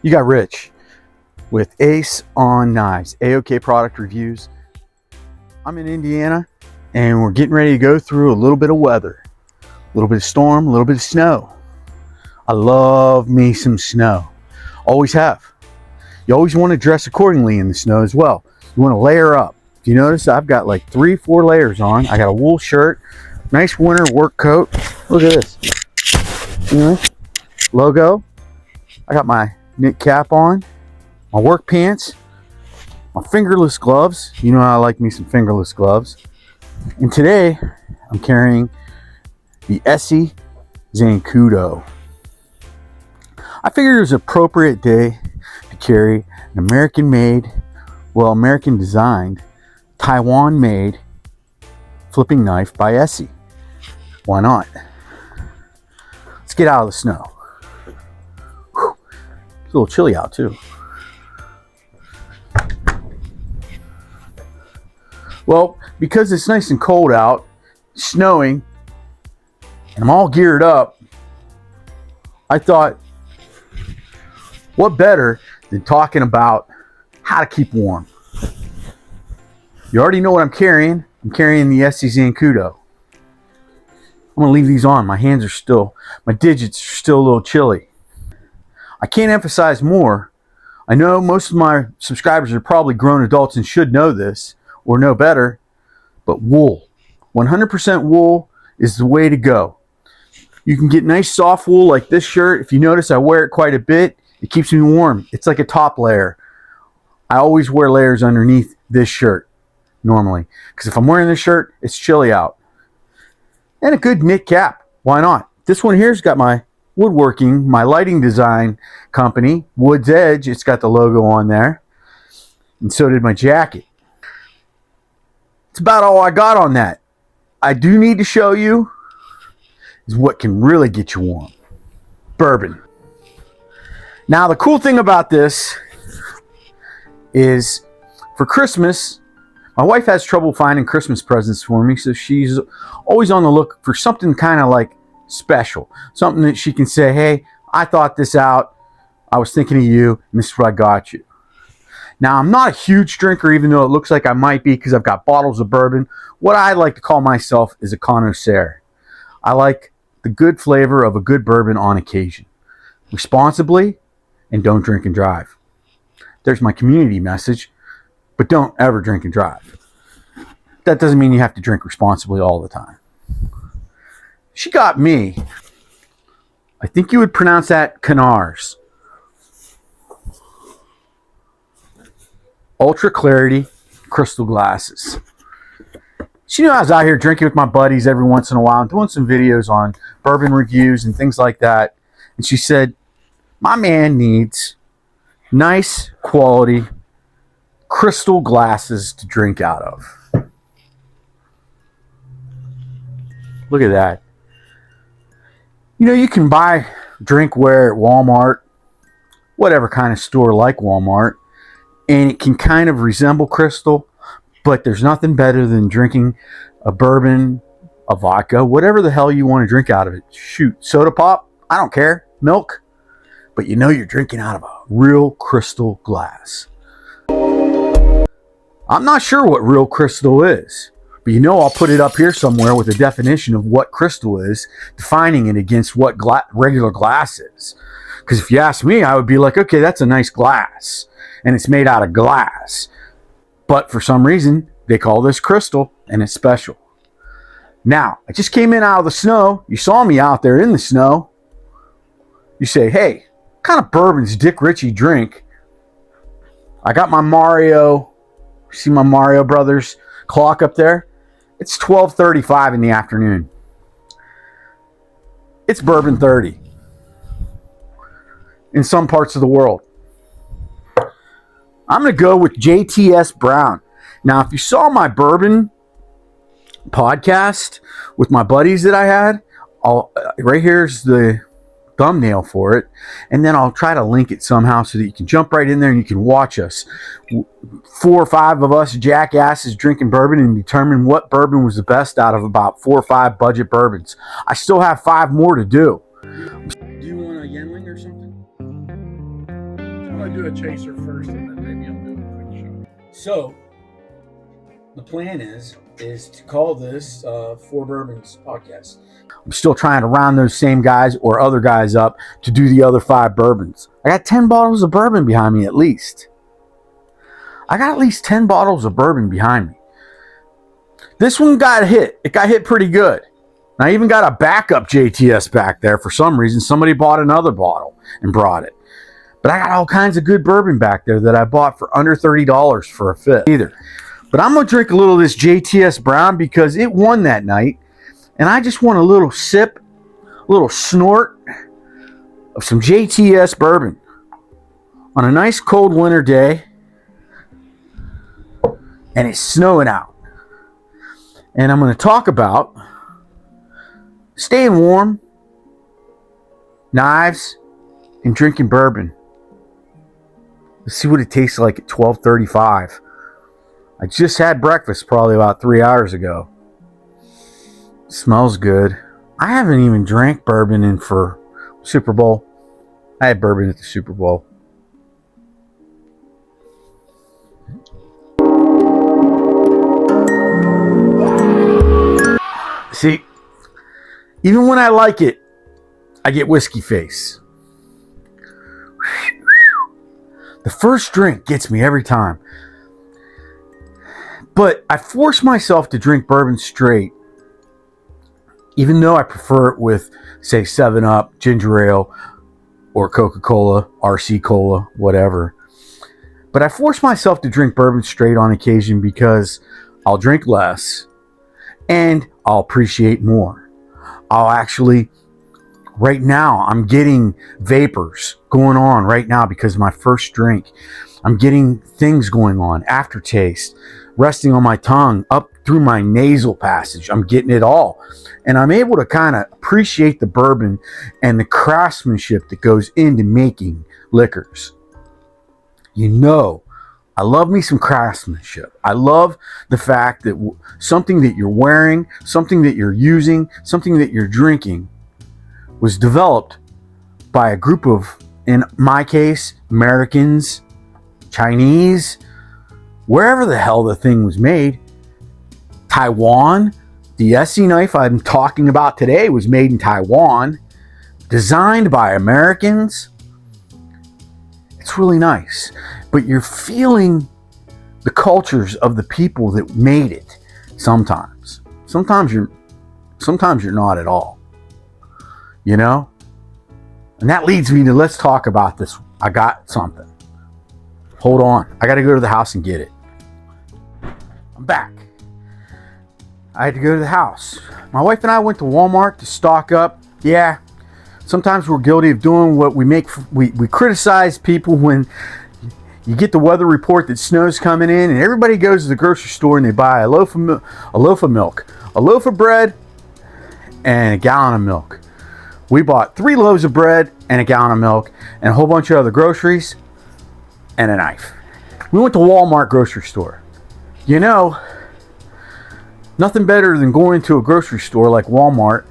You got Rich with Ace on Knives, A-OK product reviews. I'm in Indiana and we're getting ready to go through a little bit of weather, a little bit of storm, a little bit of snow. I love me some snow. Always have. You always want to dress accordingly in the snow as well. You want to layer up. If you notice, I've got like 3-4 layers on. I got a wool shirt, nice winter work coat. Look at this. You know, logo. I got my knit cap on, my work pants, my fingerless gloves. You know I like me some fingerless gloves. And today I'm carrying the Essie Zancudo. I figured it was an appropriate day to carry an American-made, well, American-designed, Taiwan-made flipping knife by Essie. Why not? Let's get out of the snow. Whew. It's a little chilly out too. Well, because it's nice and cold out, snowing, and I'm all geared up, I thought, what better than talking about how to keep warm? You already know what I'm carrying. I'm carrying the Essie Zancudo. I'm going to leave these on. My digits are still a little chilly. I can't emphasize more. I know most of my subscribers are probably grown adults and should know this or know better, but wool. 100% wool is the way to go. You can get nice soft wool like this shirt. If you notice, I wear it quite a bit. It keeps me warm. It's like a top layer. I always wear layers underneath this shirt normally, because if I'm wearing this shirt, it's chilly out. And a good knit cap. Why not? This one here's got my woodworking, my lighting design company, Wood's Edge. It's got the logo on there. And so did my jacket. It's about all I got on that. I do need to show you is what can really get you warm. Bourbon. Now the cool thing about this is for Christmas, my wife has trouble finding Christmas presents for me, so she's always on the look for something kind of like special. Something that she can say, hey, I thought this out. I was thinking of you, and this is what I got you. Now, I'm not a huge drinker, even though it looks like I might be because I've got bottles of bourbon. What I like to call myself is a connoisseur. I like the good flavor of a good bourbon on occasion. Responsibly, and don't drink and drive. There's my community message, but don't ever drink and drive. That doesn't mean you have to drink responsibly all the time. She got me. I think you would pronounce that knafs. Ultra clarity crystal glasses. She knew I was out here drinking with my buddies every once in a while and doing some videos on bourbon reviews and things like that. And she said, my man needs nice quality crystal glasses to drink out of. Look at that. You know, you can buy drinkware at Walmart, whatever kind of store like Walmart, and it can kind of resemble crystal, but there's nothing better than drinking a bourbon, a vodka, whatever the hell you want to drink out of it. Shoot, soda pop, I don't care, milk, but you know you're drinking out of a real crystal glass. I'm not sure what real crystal is, but you know I'll put it up here somewhere with a definition of what crystal is, defining it against what regular glass is. Because if you ask me, I would be like, okay, that's a nice glass, and it's made out of glass. But for some reason, they call this crystal, and it's special. Now, I just came in out of the snow. You saw me out there in the snow. You say, hey, what kind of bourbon's Dick Ritchie drink? I got my Mario, see my Mario Brothers clock up there? It's 12:35 in the afternoon. It's bourbon 30 in some parts of the world. I'm going to go with JTS Brown. Now, if you saw my bourbon podcast with my buddies that I had, right here's the thumbnail for it, and then I'll try to link it somehow so that you can jump right in there and you can watch us. 4 or 5 of us jackasses drinking bourbon and determine what bourbon was the best out of about 4 or 5 budget bourbons. I still have 5 more to do. Do you want a Yenling or something? going to do a chaser first, and then maybe I'll do a quick shoot. So, the plan is to call this Four Bourbons podcast. I'm still trying to round those same guys or other guys up to do the other 5 bourbons. I got 10 bottles of bourbon behind me at least. I got at least 10 bottles of bourbon behind me. This one got hit. It got hit pretty good. And I even got a backup JTS back there for some reason. Somebody bought another bottle and brought it. But I got all kinds of good bourbon back there that I bought for under $30 for a fifth either. But I'm going to drink a little of this JTS Brown because it won that night. And I just want a little sip, a little snort of some JTS bourbon on a nice cold winter day. And it's snowing out. And I'm going to talk about staying warm, knives, and drinking bourbon. Let's see what it tastes like at 12:35. I just had breakfast probably about 3 hours ago. It smells good. I haven't even drank bourbon in for Super Bowl. I had bourbon at the Super Bowl. See, even when I like it, I get whiskey face. The first drink gets me every time. But I force myself to drink bourbon straight, even though I prefer it with, say, 7-Up, ginger ale, or Coca-Cola, RC Cola, whatever. But I force myself to drink bourbon straight on occasion because I'll drink less and I'll appreciate more. I'll actually... Right now, I'm getting vapors going on right now because of my first drink. I'm getting things going on, aftertaste, resting on my tongue, up through my nasal passage. I'm getting it all. And I'm able to kind of appreciate the bourbon and the craftsmanship that goes into making liquors. You know, I love me some craftsmanship. I love the fact that something that you're wearing, something that you're using, something that you're drinking was developed by a group of, in my case, Americans, Chinese, wherever the hell the thing was made. Taiwan, the SE knife I'm talking about today was made in Taiwan, designed by Americans. It's really nice, but you're feeling the cultures of the people that made it sometimes. Sometimes you're not at all. You know? And that leads me to, let's talk about this. I got something. Hold on. I got to go to the house and get it. I'm back. I had to go to the house. My wife and I went to Walmart to stock up. Yeah, sometimes we're guilty of doing what we make. We criticize people when you get the weather report that snow's coming in, and everybody goes to the grocery store and they buy a loaf of milk, a loaf of bread, and a gallon of milk. We bought 3 loaves of bread and a gallon of milk and a whole bunch of other groceries and a knife. We went to Walmart grocery store. You know, nothing better than going to a grocery store like Walmart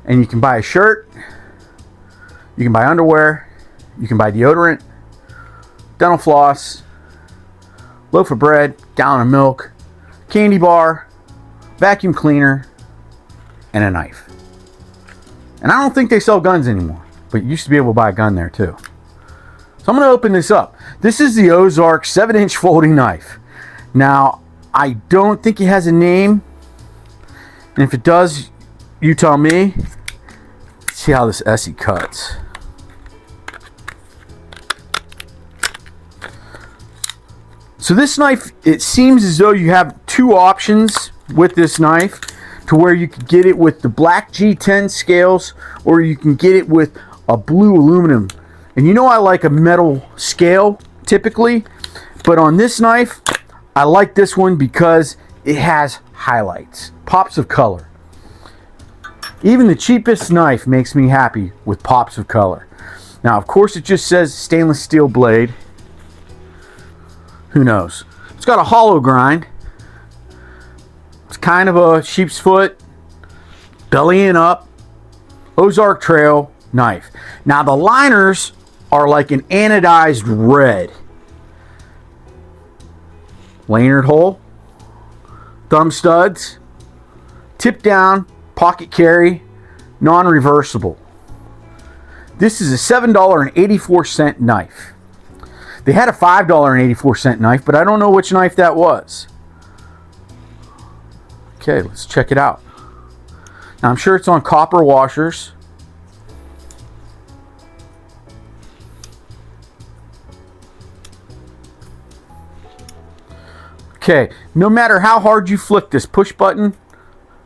and you can buy a shirt, you can buy underwear, you can buy deodorant, dental floss, loaf of bread, gallon of milk, candy bar, vacuum cleaner, and a knife. And I don't think they sell guns anymore, but you used to be able to buy a gun there too. So I'm going to open this up. This is the Ozark 7-inch folding knife. Now, I don't think it has a name. And if it does, you tell me. Let's see how this Essie cuts. So this knife, it seems as though you have 2 options with this knife, to where you can get it with the black G10 scales, or you can get it with a blue aluminum. And you know I like a metal scale typically, but on this knife, I like this one because it has highlights, pops of color. Even the cheapest knife makes me happy with pops of color. Now, of course, it just says stainless steel blade. Who knows? It's got a hollow grind. It's kind of a sheep's foot, bellying up, Ozark Trail knife. Now the liners are like an anodized red. Lanyard hole, thumb studs, tip down, pocket carry, non-reversible. This is a $7.84 knife. They had a $5.84 knife, but I don't know which knife that was. Okay, let's check it out. Now, I'm sure it's on copper washers. Okay, no matter how hard you flick this push button,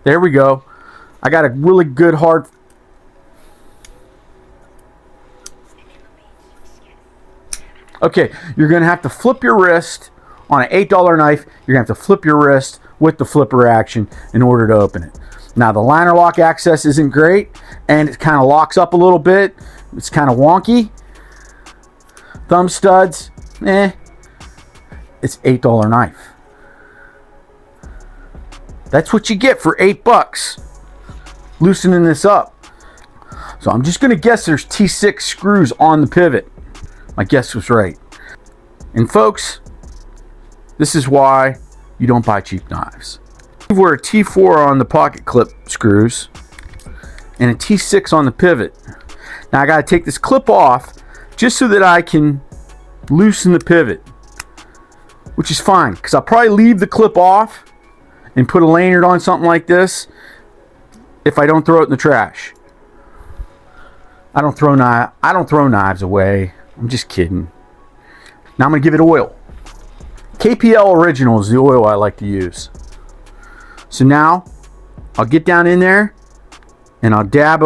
there we go. I got a really good hard. Okay, you're going to have to flip your wrist on an $8 knife. You're going to have to flip your wrist with the flipper action in order to open it. Now, the liner lock access isn't great, and it kind of locks up a little bit. It's kind of wonky. Thumb studs, it's $8 knife. That's what you get for $8 loosening this up. So I'm just going to guess there's T6 screws on the pivot. My guess was right. And folks, this is why you don't buy cheap knives. We're a T4 on the pocket clip screws and a T6 on the pivot. Now I got to take this clip off just so that I can loosen the pivot, which is fine because I'll probably leave the clip off and put a lanyard on something like this if I don't throw it in the trash. I don't throw knives away. I'm just kidding. Now I'm going to give it oil. KPL Original is the oil I like to use. So now I'll get down in there and I'll dab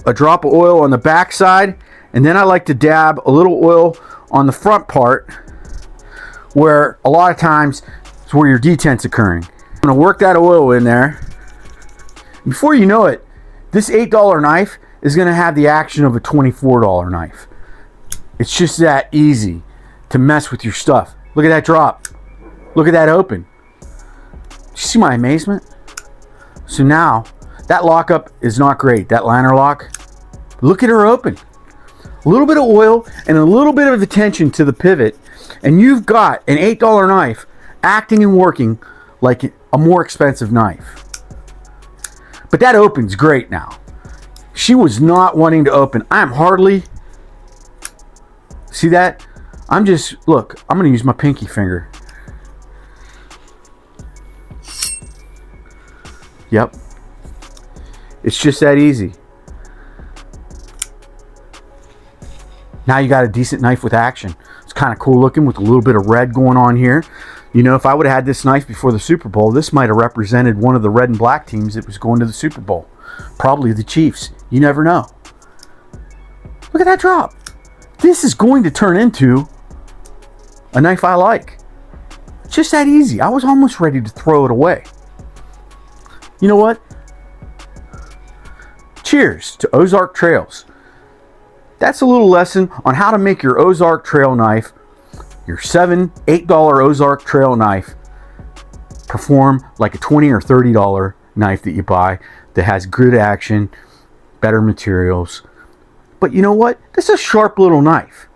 a drop of oil on the back side, and then I like to dab a little oil on the front part where a lot of times it's where your detent's occurring. I'm going to work that oil in there. Before you know it, this $8 knife is going to have the action of a $24 knife. It's just that easy to mess with your stuff. Look at that drop. Look at that open. You see my amazement? So now, that lockup is not great. That liner lock. Look at her open. A little bit of oil and a little bit of attention to the pivot, and you've got an $8 knife acting and working like a more expensive knife. But that opens great now. She was not wanting to open. I'm hardly... See that? Look, I'm going to use my pinky finger. Yep. It's just that easy. Now you got a decent knife with action. It's kind of cool looking with a little bit of red going on here. You know, if I would have had this knife before the Super Bowl, this might have represented one of the red and black teams that was going to the Super Bowl. Probably the Chiefs. You never know. Look at that drop. This is going to turn into a knife I like. Just that easy. I was almost ready to throw it away. You know what? Cheers to Ozark Trails. That's a little lesson on how to make your Ozark Trail knife, your $7, $8 Ozark Trail knife, perform like a $20 or $30 knife that you buy that has good action, better materials. But you know what? This is a sharp little knife.